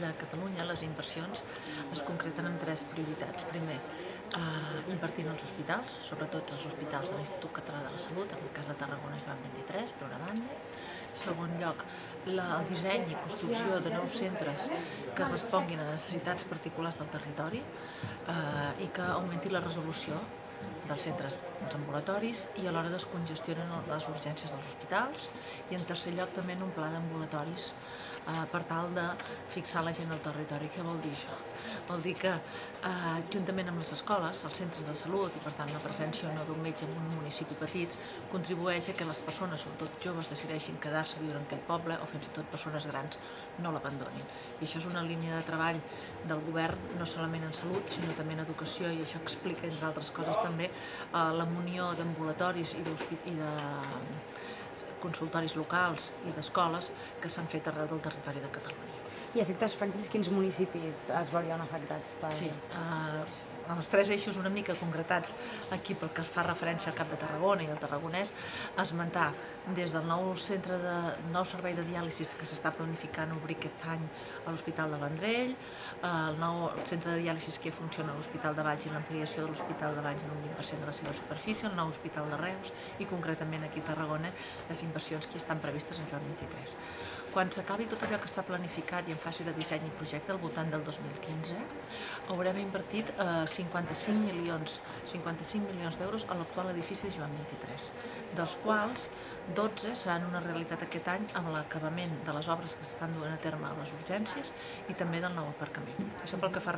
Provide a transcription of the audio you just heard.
de Catalunya les inversions es concreten en tres prioritats. Primer, invertir en els hospitals, sobretot els hospitals de l'Institut Català de la Salut, en el cas de Tarragona Joan 23, per una banda. En segon lloc, el disseny i construcció de nous centres que responguin a necessitats particulars del territori i que augmenti la resolució dels centres dels ambulatoris i alhora descongestionen les urgències dels hospitals. I en tercer lloc també en un pla d'ambulatoris per tal de fixar la gent al territori. Què vol dir això? Vol dir que juntament amb les escoles, els centres de salut i per tant la presència o no d'un metge en un municipi petit contribueix a que les persones, sobretot joves, decideixin quedar-se a viure en aquell poble o fins i tot persones grans no l'abandonin. I això és una línia de treball del govern no solament en salut sinó també en educació i això explica entre altres coses també la munió d'ambulatoris i de consultoris locals i d'escoles que s'han fet arreu del territori de Catalunya. I efectes pràctics, quins municipis es veurien afectats? Sí, els tres eixos una mica concretats aquí pel que fa referència al Camp de Tarragona i al Tarragonès, esmentar des del nou servei de diàlisi que s'està planificant obrir aquest any a l'Hospital de Vendrell, el nou centre de diàlisi que funciona a l'Hospital de Valls i l'ampliació de l'Hospital de Valls en un 20% de la seva superfície, el nou Hospital de Reus i concretament aquí a Tarragona les inversions que estan previstes en Joan 23. Quan s'acabi tot allò que està planificat i en fase de disseny i projecte al voltant del 2015, haurem invertit 55 milions d'euros a l'actual edifici de Joan 23, dels quals 12 seran una realitat aquest any amb l'acabament de les obres que s'estan duent a terme a les urgències i també del nou aparcament. Això pel que fa